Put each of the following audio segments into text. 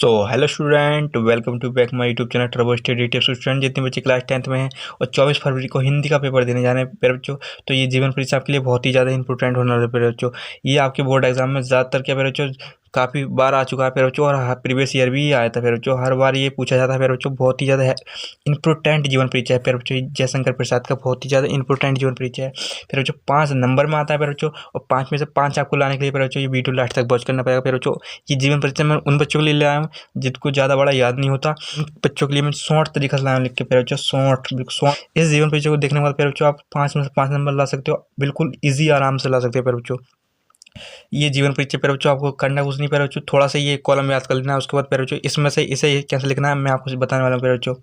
Hello student, welcome to back my YouTube channel trouble study tips. Student जितने बच्चे class 10th में हैं और 24 फरवरी को हिंदी का पेपर देने जा रहे हैं प्यारे बच्चों, तो ये जीवन परीक्षा आपके लिए बहुत ही ज़्यादा इंपॉर्टेंट होने वाला है प्यारे बच्चों। ये आपके बोर्ड एग्जाम में ज़्यादातर क्या प्यारे बच्चों काफ़ी बार आ चुका है प्यारे बच्चों, और प्रीवियस ईयर भी आया था प्यारे बच्चों। हर बार ये पूछा जाता है प्यारे बच्चों, बहुत ही ज़्यादा इंपॉर्टेंट जीवन परीक्षा है प्यारे बच्चों। जयशंकर प्रसाद का बहुत ही ज़्यादा इंपॉर्टेंट जीवन परीक्षा है प्यारे बच्चों। 5 नंबर में आता है प्यारे बच्चों, और 5 में से 5 आपको लाने के लिए प्यारे बच्चों ये वीडियो लास्ट तक वॉच करना पड़ेगा प्यारे बच्चों। ये जीवन परीक्षा में उन बच्चों के लिए ले आया हूँ जिनको ज़्यादा बड़ा याद नहीं होता, उन बच्चों के लिए मैं शॉर्ट तरीका से लाया लिख के प्यारे बच्चों। शॉर्ट इस जीवन परीक्षा को देखने के बाद प्यारे बच्चों आप 5 में से 5 नंबर ला सकते हो, बिल्कुल ईजी आराम से ला सकते हो प्यारे बच्चों। ये जीवन परीक्षा प्यारे बच्चों आपको करना कुछ नहीं प्यारे बच्चों, थोड़ा सा ये कॉलम याद कर लेना है। उसके बाद प्यारे बच्चों इसमें से इसे कैसे लिखना है मैं आपको बताने वाला हूँ प्यारे बच्चों।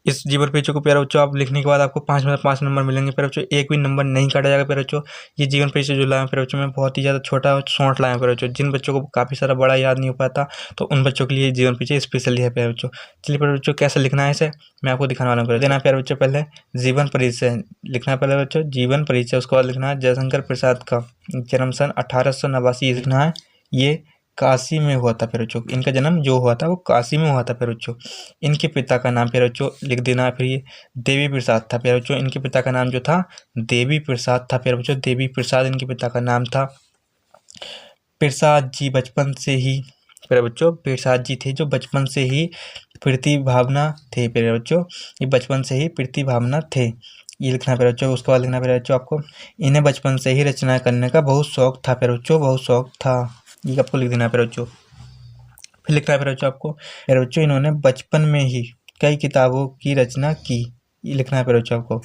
इस जीवन परीक्षा को प्यारे बच्चों आप लिखने के बाद आपको 5 में से 5 नंबर मिलेंगे प्यारे बच्चों, एक भी नंबर नहीं काटा जाएगा प्यारे बच्चों। ये जीवन परीक्षा जो लाया प्यारे बच्चों मैं बहुत ही ज़्यादा छोटा और शॉर्ट लाया प्यारे बच्चों। जिन बच्चों को काफ़ी सारा बड़ा याद नहीं हो पाता तो उन बच्चों के लिए जीवन परीक्षा स्पेशली है प्यारे बच्चों। चलिए प्यारे बच्चों कैसे लिखना है इसे मैं आपको दिखाने वाला हूँ। देना है प्यारे बच्चों, पहले जीवन परिचय लिखना है पहले बच्चों, जीवन परिचय। उसके बाद लिखना है जयशंकर प्रसाद का जन्म सन 1889 लिखना है। ये काशी में हुआ था प्यारे बच्चों, इनका जन्म जो हुआ था वो काशी में हुआ था प्यारे बच्चों। इनके पिता का नाम प्यारे बच्चों लिख देना है। फिर ये देवी प्रसाद था प्यारे बच्चों, इनके पिता का नाम जो था देवी प्रसाद था प्यारे बच्चों। देवी प्रसाद इनके पिता का नाम था। प्रसाद जी बचपन से ही प्यारे बच्चों, प्रसाद जी थे जो बचपन से ही प्रतिभावना थे प्यारे बच्चों, ये बचपन से ही प्रतिभावना थे, ये लिखना है प्यारे बच्चों। उसके बाद लिखना है प्यारे बच्चों आपको इन्हें बचपन से ही रचना करने का बहुत शौक था प्यारे बच्चों, बहुत शौक था, ये आपको लिख देना है प्यारे बच्चों। फिर लिखना है प्यारे बच्चों आपको प्यारे बच्चों इन्होंने बचपन में ही कई किताबों की रचना की, ये लिखना है प्यारे बच्चों आपको।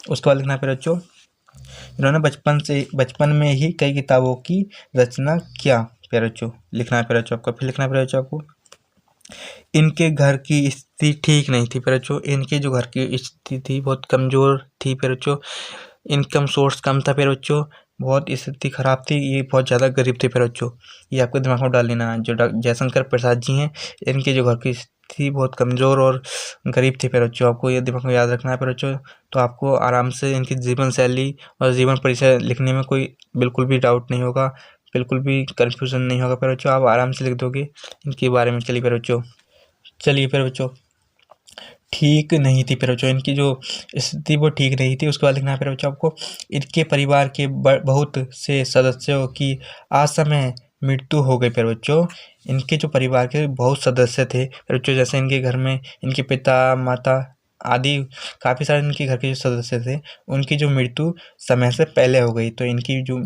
उसके बाद लिखना है प्यारे बच्चों इन्होंने बचपन में ही कई किताबों की रचना किया प्यारे बच्चों, लिखना है प्यारे बच्चों आपको। फिर लिखना है प्यारे बच्चों आपको इनके घर की स्थिति ठीक नहीं थी प्यारे बच्चों, इनके जो घर की स्थिति थी बहुत कमज़ोर थी प्यारे बच्चों, इनकम सोर्स कम था प्यारे बच्चों, बहुत स्थिति खराब थी, ये बहुत ज़्यादा गरीब थे प्यारे बच्चों, ये आपको दिमाग में डाल लेना है। जो जयशंकर प्रसाद जी हैं इनके जो घर की स्थिति बहुत कमज़ोर और गरीब थे प्यारे बच्चों, आपको ये दिमाग में याद रखना है प्यारे बच्चों। तो आपको आराम से इनकी जीवन शैली और जीवन परिचय लिखने में कोई बिल्कुल भी डाउट नहीं होगा, बिल्कुल भी कन्फ्यूज़न नहीं होगा प्यारे बच्चों, आप आराम से लिख दोगे इनके बारे में। चलिए प्यारे बच्चों, चलिए प्यारे बच्चों ठीक नहीं थी प्यारे बच्चों, इनकी जो स्थिति वो ठीक नहीं थी। उसके बाद लिखना है प्यारे बच्चों आपको इनके परिवार के बहुत से सदस्यों की असमय मृत्यु हो गई प्यारे बच्चों। इनके जो परिवार के बहुत सदस्य थे प्यारे बच्चों, जैसे इनके घर में इनके पिता माता आदि काफ़ी सारे इनके घर के जो सदस्य थे उनकी जो मृत्यु समय से पहले हो गई, तो इनकी जो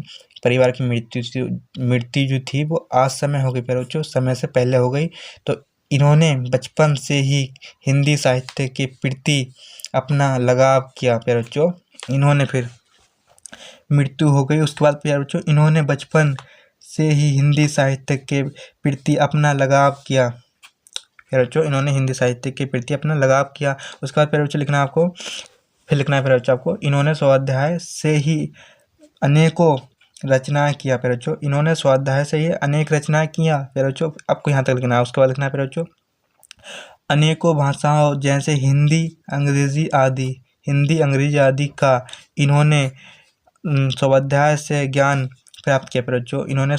परिवार की मृत्यु जो थी वो असमय हो गई प्यारे बच्चों, समय से पहले हो गई। तो इन्होंने बचपन से ही हिंदी साहित्य के प्रति अपना लगाव किया प्यारे बच्चों, इन्होंने फिर मृत्यु हो गई। उसके बाद प्यारे बच्चों इन्होंने बचपन से ही हिंदी साहित्य के प्रति अपना लगाव किया प्यारे बच्चों, इन्होंने हिंदी साहित्य के प्रति अपना लगाव किया। उसके बाद प्यारे बच्चों लिखना है आपको, फिर लिखना है प्यारे बच्चों आपको इन्होंने स्वाध्याय से ही अनेकों रचनाएं किया प्यारे बच्चों, इन्होंने स्वाध्याय से ही अनेक रचनाएं किया प्यारे बच्चों, आपको यहाँ तक लिखना है। उसके बाद लिखना है प्यारे बच्चों अनेकों भाषाओं जैसे हिंदी अंग्रेजी आदि का इन्होंने स्वाध्याय से ज्ञान प्राप्त किया प्यारे बच्चों, इन्होंने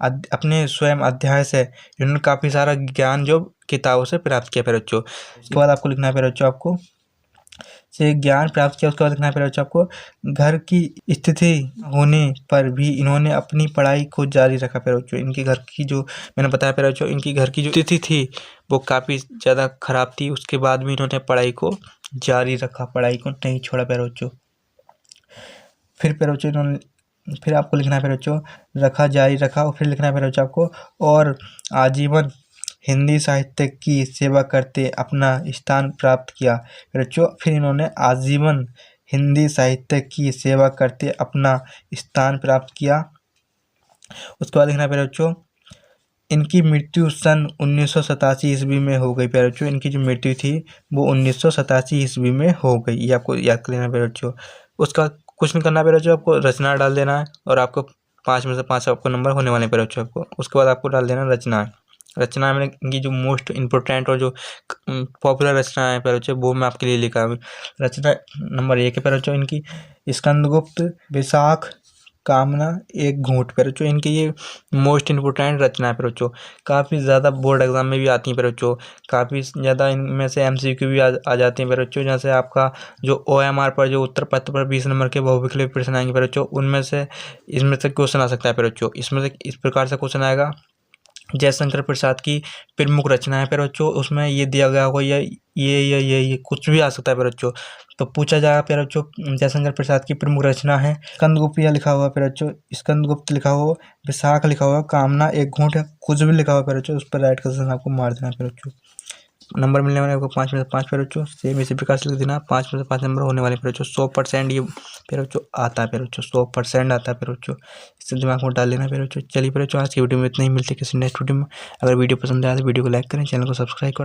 अपने स्वयं अध्याय से इन्होंने काफ़ी सारा ज्ञान जो किताबों से प्राप्त किया प्यारे बच्चों। उसके बाद आपको लिखना है प्यारे बच्चों आपको से ज्ञान प्राप्त किया। उसके बाद लिखना है प्यारे बच्चों आपको घर की स्थिति होने पर भी इन्होंने अपनी पढ़ाई को जारी रखा प्यारे बच्चों। इनके घर की जो मैंने बताया प्यारे बच्चों, इनकी घर की जो स्थिति थी वो काफ़ी ज़्यादा खराब थी, उसके बाद भी इन्होंने पढ़ाई को जारी रखा, पढ़ाई को नहीं छोड़ा प्यारे बच्चों। फिर प्यारे बच्चों इन्होंने फिर आपको लिखना है प्यारे बच्चों रखा जारी रखा, और फिर लिखना है प्यारे बच्चों आपको और आजीवन हिंदी साहित्य की सेवा करते अपना स्थान प्राप्त किया प्यारे बच्चों। फिर इन्होंने आजीवन हिंदी साहित्य की सेवा करते अपना स्थान प्राप्त किया। उसके बाद लिखना है प्यारे बच्चों इनकी मृत्यु सन 1987 ईस्वी में हो गई प्यारे बच्चों, इनकी जो मृत्यु थी वो 1987 ईस्वी में हो गई, ये आपको याद कर लेना प्यारे बच्चों। उसका कुछ नहीं करना प्यारे बच्चों, आपको रचना डाल देना है और आपको 5 में से 5 आपको नंबर होने वाले प्यारे बच्चों आपको। उसके बाद आपको डाल देना रचना में इनकी जो मोस्ट इम्पोर्टेंट और जो पॉपुलर रचना है प्यारे बच्चों वो मैं आपके लिए लिखा हूँ। रचना नंबर 1 है प्यारे बच्चों इनकी स्कंदगुप्त, विशाख, कामना एक घूंट पे बच्चों। इनकी ये मोस्ट इम्पोर्टेंट रचना है बच्चों, काफ़ी ज़्यादा बोर्ड एग्जाम में भी आती हैं बच्चों, काफ़ी ज़्यादा इनमें से MCQ भी आ जाती हैं बच्चों। जैसे आपका जो OMR पर जो उत्तर पत्र पर 20 नंबर के बहुविकल्पी प्रश्न आएंगे बच्चों, उनमें से इसमें से क्वेश्चन आ सकता है बच्चों। इसमें से इस प्रकार से क्वेश्चन आएगा, जयशंकर प्रसाद की प्रमुख रचना है बच्चों, उसमें ये दिया गया होगा, ये कुछ भी आ सकता है बच्चों। तो पूछा जाएगा बच्चों, जयशंकर प्रसाद की प्रमुख रचना है स्कंदगुप्त लिखा हुआ बच्चों, स्कंदगुप्त लिखा हुआ, विशाख लिखा हुआ, कामना एक घूंट है, कुछ भी लिखा हुआ बच्चों, उस पर राइट का आपको मार देना है बच्चों। नंबर मिलने वाले आपको 5 में से 5 बच्चों। सेम इसी प्रकार से लिख देना, 5 में से 5 नंबर होने वाले बच्चों। 100% ये बच्चों आता है बच्चों, 100% आता है बच्चों, इससे दिमाग में डाल लेना बच्चों। चलिए बच्चों, आज की वीडियो में इतना ही, मिलते हैं किसी नेक्स्ट वीडियो में। अगर वीडियो पसंद आया तो वीडियो को लाइक करें, चैनल को सब्सक्राइब करें।